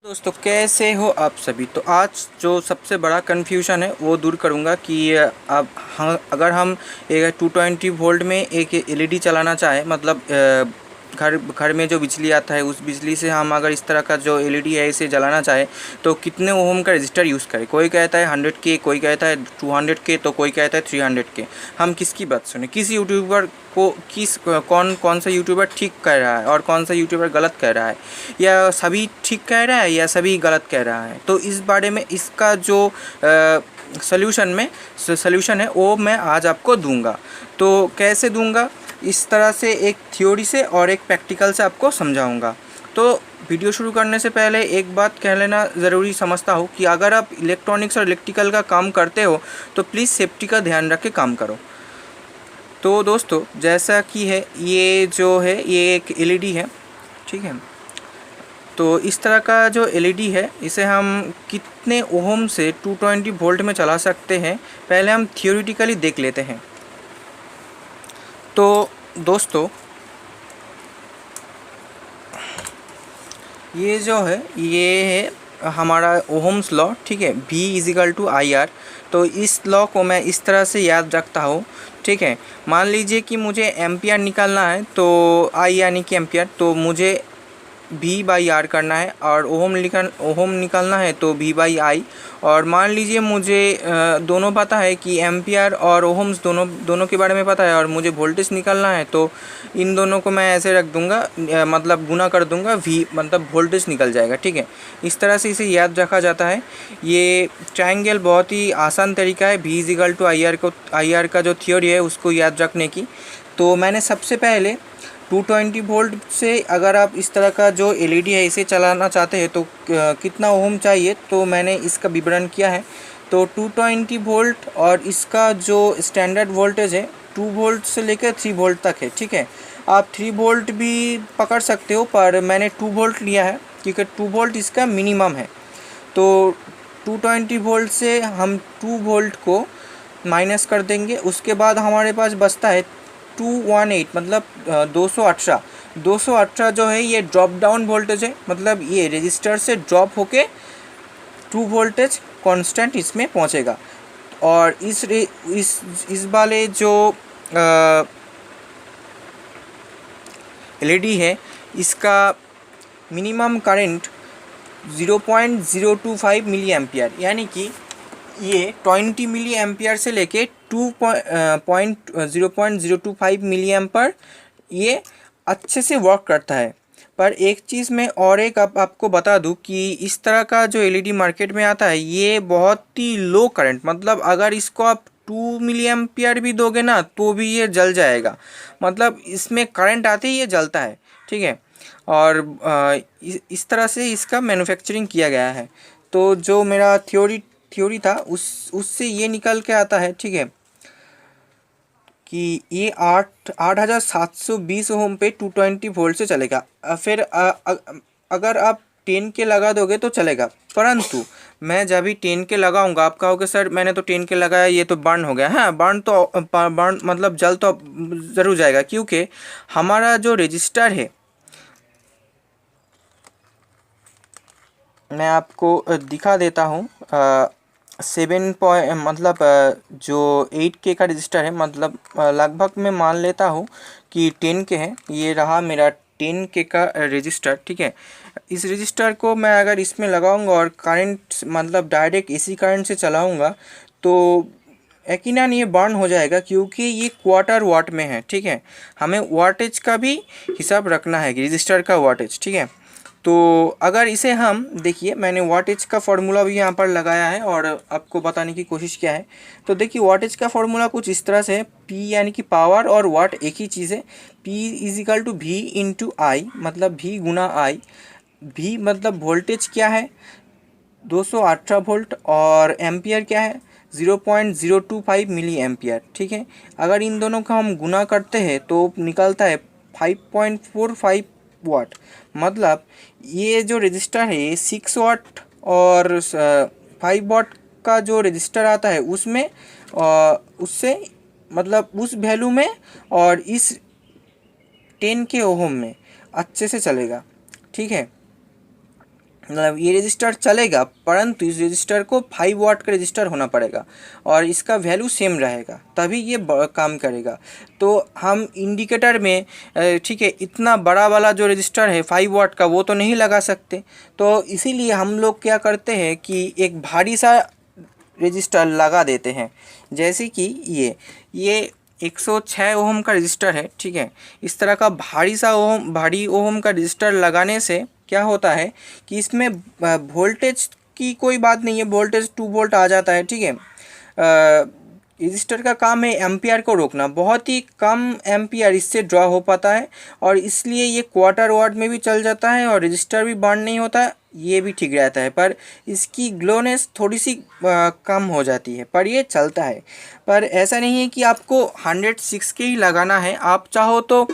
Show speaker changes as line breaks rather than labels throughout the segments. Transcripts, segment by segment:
दोस्तों कैसे हो आप सभी। तो आज जो सबसे बड़ा कन्फ्यूज़न है वो दूर करूँगा कि अब अगर हम एक 220 वोल्ट में एक एलईडी चलाना चाहें, मतलब घर घर में जो बिजली आता है उस बिजली से हम अगर इस तरह का जो एलईडी है इसे जलाना चाहे तो कितने ओम का रजिस्टर यूज़ करें। कोई कहता है 100K, कोई कहता है 200K, तो कोई कहता है 300K। हम किसकी बात सुने, किस यूट्यूबर को कौन सा यूट्यूबर ठीक कह रहा है और कौन सा यूट्यूबर गलत कह रहा है, या सभी ठीक कह रहा है या सभी गलत कह रहा है। तो इस बारे में इसका जो सल्यूशन है वो मैं आज आपको दूंगा। तो कैसे दूंगा, इस तरह से एक थ्योरी से और एक प्रैक्टिकल से आपको समझाऊंगा। तो वीडियो शुरू करने से पहले एक बात कह लेना ज़रूरी समझता हूँ कि अगर आप इलेक्ट्रॉनिक्स और इलेक्ट्रिकल का काम करते हो तो प्लीज़ सेफ्टी का ध्यान रख के काम करो। तो दोस्तों जैसा कि है, ये जो है ये एक एलईडी है, ठीक है। तो इस तरह का जो एलईडी है इसे हम कितने ओम से 220 वोल्ट में चला सकते हैं, पहले हम थियोरिटिकली देख लेते हैं। तो दोस्तों ये जो है ये है हमारा ओहम्स लॉ, ठीक है। V=IR। तो इस लॉ को मैं इस तरह से याद रखता हूँ, ठीक है। मान लीजिए कि मुझे एम्पियर निकालना है, तो I यानी कि एम्पियर, तो मुझे V/R करना है, और ओहम निकालना है तो V/I। और मान लीजिए मुझे दोनों पता है कि एम्पियर और ओहम्स दोनों के बारे में पता है, और मुझे वोल्टेज निकालना है, तो इन दोनों को मैं ऐसे रख दूंगा, मतलब गुना कर दूंगा, V मतलब वोल्टेज निकल जाएगा, ठीक है। इस तरह से इसे याद रखा जाता है। ये ट्रायंगल बहुत ही आसान तरीका है V=IR का जो थ्योरी है उसको याद रखने की। तो मैंने सबसे पहले 220 वोल्ट से अगर आप इस तरह का जो एलईडी है इसे चलाना चाहते हैं तो कितना ओम चाहिए, तो मैंने इसका विवरण किया है। तो 220 वोल्ट और इसका जो स्टैंडर्ड वोल्टेज है 2 वोल्ट से लेकर 3 वोल्ट तक है, ठीक है। आप 3 वोल्ट भी पकड़ सकते हो, पर मैंने 2 वोल्ट लिया है क्योंकि 2 वोल्ट इसका मिनिमम है। तो 220 वोल्ट से हम 2 वोल्ट को माइनस कर देंगे, उसके बाद हमारे पास बचता है 218, मतलब 218 जो है ये ड्रॉप डाउन वोल्टेज है, मतलब ये रजिस्टर से ड्रॉप होके 2 वोल्टेज कांस्टेंट इसमें पहुंचेगा। और इस वाले जो एलईडी है इसका मिनिमम करंट 0.025 मिली एम्पियर, यानी कि ये 20 मिली एम्पियर से लेके 0.025 मिली एम्पियर ये अच्छे से वर्क करता है। पर एक चीज़ मैं और एक आपको बता दूं कि इस तरह का जो एलईडी मार्केट में आता है ये बहुत ही लो करंट, मतलब अगर इसको आप 2 मिली एम्पियर भी दोगे ना तो भी ये जल जाएगा, मतलब इसमें करंट आते ही ये जलता है, ठीक है। और इस तरह से इसका मैन्युफैक्चरिंग किया गया है। तो जो मेरा थ्योरी था उससे ये निकल के आता है, ठीक है, कि ये 8,720 ओम पे 220 वोल्ट से चलेगा। फिर अगर आप 10K लगा दोगे तो चलेगा, परंतु मैं जब भी 10K लगाऊंगा आप कहोगे सर मैंने तो 10K लगाया ये तो बर्न हो गया। हाँ, बर्न मतलब जल तो ज़रूर जाएगा, क्योंकि हमारा जो रजिस्टर है, मैं आपको दिखा देता हूँ। 7 पॉइंट मतलब जो 8K का रजिस्टर है, मतलब लगभग मैं मान लेता हूँ कि 10K है। ये रहा मेरा 10K का रजिस्टर, ठीक है। इस रजिस्टर को मैं अगर इसमें लगाऊंगा और करंट मतलब डायरेक्ट एसी करंट से चलाऊंगा तो यकीनन ये बर्न हो जाएगा, क्योंकि ये क्वार्टर वाट में है, ठीक है। हमें वाटेज का भी हिसाब रखना है, रजिस्टर का वाटेज, ठीक है। तो अगर इसे हम देखिए, मैंने वाटेज का फार्मूला भी यहाँ पर लगाया है और आपको बताने की कोशिश किया है। तो देखिए वाटेज का फार्मूला कुछ इस तरह से है, P यानी कि पावर और वाट एक ही चीज़ है। P=V/I, मतलब V गुना I। V मतलब वोल्टेज क्या है 218 वोल्ट, और एम्पियर क्या है 0.025 मिली एम्पियर, ठीक है। अगर इन दोनों का हम गुना करते हैं तो निकलता है 5.45 वाट। मतलब ये जो रजिस्टर है ये 6 वाट और 5 वाट का जो रजिस्टर आता है उसमें उससे मतलब उस वैल्यू में और इस 10K ओहम में अच्छे से चलेगा, ठीक है। मतलब ये रजिस्टर चलेगा, परंतु इस रजिस्टर को 5 वाट का रजिस्टर होना पड़ेगा और इसका वैल्यू सेम रहेगा, तभी ये काम करेगा। तो हम इंडिकेटर में ठीक है, इतना बड़ा वाला जो रजिस्टर है 5 वाट का वो तो नहीं लगा सकते। तो इसीलिए हम लोग क्या करते हैं कि एक भारी सा रजिस्टर लगा देते हैं। जैसे कि ये 106 ओम का रजिस्टर है, ठीक है। इस तरह का भारी ओम का रजिस्टर लगाने से क्या होता है कि इसमें वोल्टेज की कोई बात नहीं है, वोल्टेज 2 वोल्ट आ जाता है, ठीक है। रजिस्टर का काम है एम्पियर को रोकना, बहुत ही कम एम्पियर इससे ड्रॉ हो पाता है और इसलिए ये क्वार्टर वाट में भी चल जाता है और रजिस्टर भी बर्न नहीं होता, ये भी ठीक रहता है। पर इसकी ग्लोनेस थोड़ी सी कम हो जाती है, पर ये चलता है। पर ऐसा नहीं है कि आपको 106 के ही लगाना है, आप चाहो तो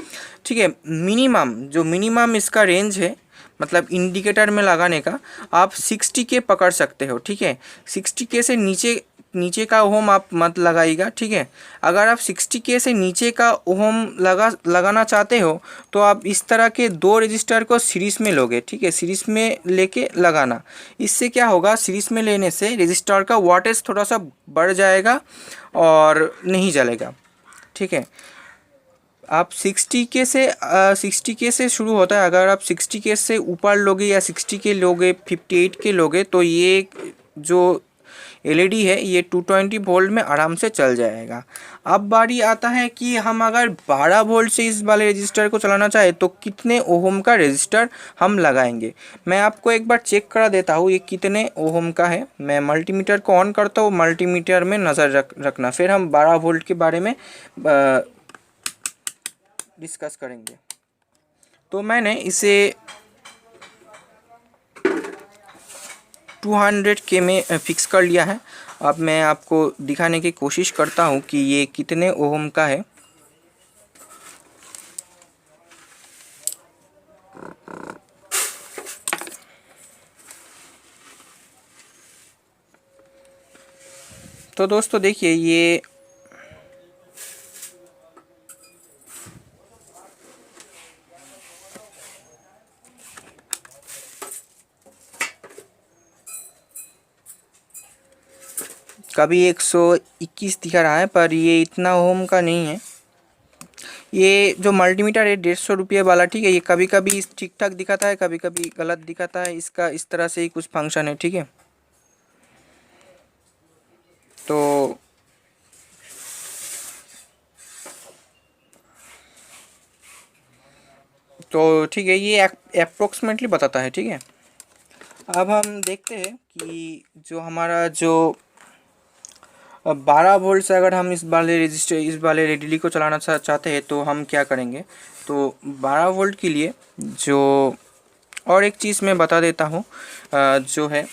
ठीक है, मिनिमम इसका रेंज है, मतलब इंडिकेटर में लगाने का आप 60 के पकड़ सकते हो, ठीक है। 60 के से नीचे का ओम आप मत लगाइएगा, ठीक है। अगर आप 60 के से नीचे का ओम लगाना चाहते हो तो आप इस तरह के 2 रजिस्टर को सीरीज़ में लोगे, ठीक है। सीरीज़ में लेके लगाना, इससे क्या होगा, सीरीज़ में लेने से रजिस्टर का वाटेज थोड़ा सा बढ़ जाएगा और नहीं जलेगा, ठीक है। आप 60 के से शुरू होता है, अगर आप 60 के से ऊपर लोगे या 60 के लोगे, 58 के लोगे, तो ये जो एलईडी है ये 220 वोल्ट में आराम से चल जाएगा। अब बारी आता है कि हम अगर 12 वोल्ट से इस वाले रजिस्टर को चलाना चाहे तो कितने ओम का रजिस्टर हम लगाएंगे। मैं आपको एक बार चेक करा देता हूँ ये कितने ओम का है। मैं मल्टीमीटर को ऑन करता हूँ, मल्टीमीटर में नज़र रखना, फिर हम 12 वोल्ट के बारे में डिस्कस करेंगे। तो मैंने इसे 200 के में फिक्स कर लिया है। अब मैं आपको दिखाने की कोशिश करता हूँ कि ये कितने ओम का है। तो दोस्तों देखिए, ये कभी 121 दिखा रहा है, पर ये इतना ओम का नहीं है। ये जो मल्टीमीटर है 150 रुपये वाला, ठीक है, ये कभी कभी ठीक ठाक दिखाता है, कभी कभी गलत दिखाता है। इसका इस तरह से ही कुछ फंक्शन है, ठीक है। तो ठीक है, ये अप्रोक्सीमेटली बताता है, ठीक है। अब हम देखते हैं कि जो हमारा जो 12 वोल्ट से अगर हम इस वाले एलईडी को चलाना चाहते हैं तो हम क्या करेंगे। तो 12 वोल्ट के लिए जो और एक चीज़ मैं बता देता हूँ, जो है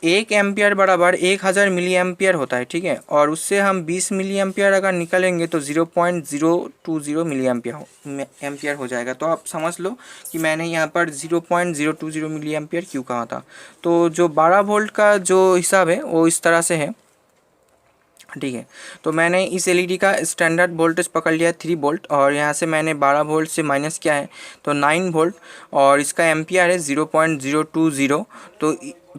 1 एम्पियर बराबर 1000 मिली एम्पियर होता है, ठीक है। और उससे हम 20 मिली एम्पियर अगर निकालेंगे तो 0.020 मिली एम्पियर हो जाएगा। तो आप समझ लो कि मैंने यहाँ पर 0.020 मिली एम्पियर क्यों कहा था। तो जो 12 वोल्ट का जो हिसाब है वो इस तरह से है, ठीक है। तो मैंने इस एलईडी का स्टैंडर्ड वोल्टेज पकड़ लिया 3 वोल्ट और यहाँ से मैंने 12 वोल्ट से माइनस किया है तो 9 वोल्ट और इसका एम्पियर है 0.020।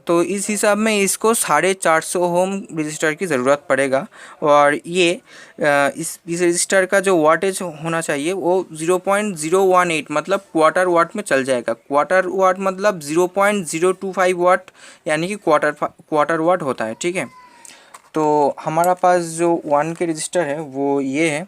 तो इस हिसाब में इसको 450 ओम रजिस्टर की ज़रूरत पड़ेगा। और ये इस रजिस्टर का जो वाटेज होना चाहिए वो 0.018 मतलब क्वार्टर वाट में चल जाएगा। क्वार्टर वाट मतलब 0.025 वाट, यानी कि क्वार्टर वाट होता है, ठीक है। तो हमारा पास जो 1 के रजिस्टर है वो ये है।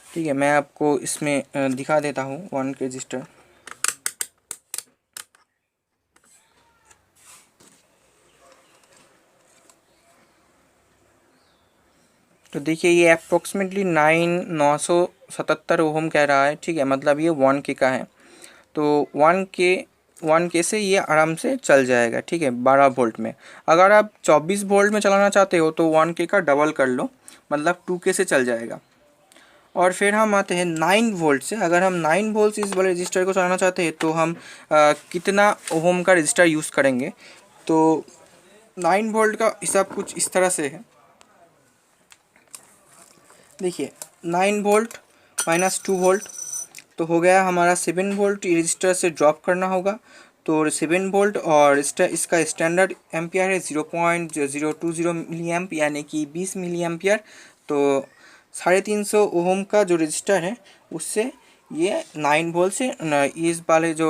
ठीक है, मैं आपको इसमें दिखा देता हूँ 1 के रजिस्टर। तो देखिए ये अप्रोक्सीमेटली 977 ओम कह रहा है, ठीक है, मतलब ये 1 के का है। तो 1 के से ये आराम से चल जाएगा, ठीक है, 12 वोल्ट में। अगर आप 24 वोल्ट में चलाना चाहते हो तो 1 के का डबल कर लो, मतलब 2 के से चल जाएगा। और फिर हम आते हैं 9 वोल्ट से। अगर हम 9 वोल्ट से इस वाले रजिस्टर को चलाना चाहते हैं तो हम कितना ओम का रजिस्टर यूज़ करेंगे। तो 9 वोल्ट का हिसाब कुछ इस तरह से है। देखिए 9 वोल्ट माइनस 2 वोल्ट तो हो गया हमारा 7 वोल्ट रजिस्टर से ड्रॉप करना होगा। तो 7 वोल्ट और इसका स्टैंडर्ड एम्पियर है 0.020 मिली एम्प यानी कि 20 मिली एम्पियर। तो 350 ओम का जो रजिस्टर है उससे ये 9 वोल्ट से इस वाले जो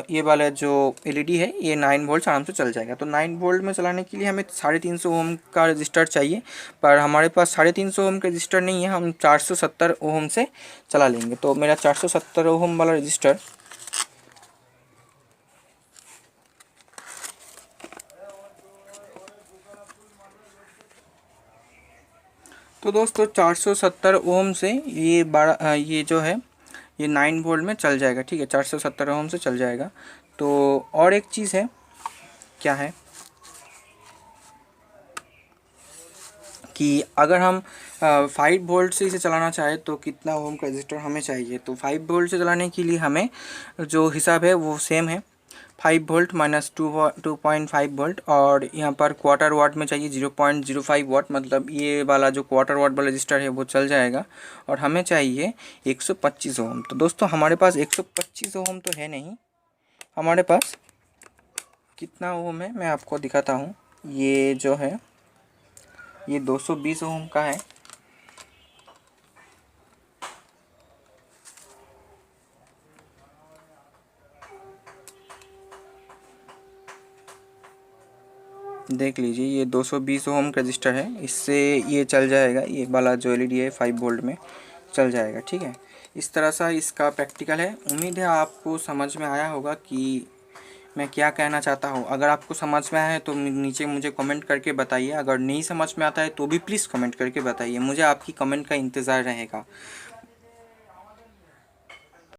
ये वाला जो एलईडी है ये 9 वोल्ट से आराम से चल जाएगा। तो 9 वोल्ट में चलाने के लिए हमें 350 ओम का रजिस्टर चाहिए, पर हमारे पास 350 ओम का रजिस्टर नहीं है, हम 470 ओम से चला लेंगे। तो मेरा 470 ओम वाला रजिस्टर तो दोस्तों 470 ओम से ये जो है ये 9 वोल्ट में चल जाएगा। ठीक है, 470 ओम से चल जाएगा। तो और एक चीज़ है, क्या है कि अगर हम 5 वोल्ट से इसे चलाना चाहें तो कितना ओम का रजिस्टर हमें चाहिए। तो 5 वोल्ट से चलाने के लिए हमें जो हिसाब है वो सेम है, 5 वोल्ट माइनस 2.5 वोल्ट, और यहाँ पर क्वार्टर वाट में चाहिए 0.05 वाट, मतलब ये वाला जो क्वार्टर वाट वाला रजिस्टर है वो चल जाएगा। और हमें चाहिए 125 ओम। तो दोस्तों हमारे पास 125 ओम तो है नहीं, हमारे पास कितना ओम है मैं आपको दिखाता हूँ। ये जो है ये 220 ओम का है। देख लीजिए ये 220 ओम का रजिस्टर है, इससे ये चल जाएगा, ये वाला जो एलईडी है 5 वोल्ट में चल जाएगा। ठीक है, इस तरह सा इसका प्रैक्टिकल है। उम्मीद है आपको समझ में आया होगा कि मैं क्या कहना चाहता हूँ। अगर आपको समझ में आया है तो नीचे मुझे कमेंट करके बताइए, अगर नहीं समझ में आता है तो भी प्लीज़ कमेंट करके बताइए, मुझे आपकी कमेंट का इंतज़ार रहेगा।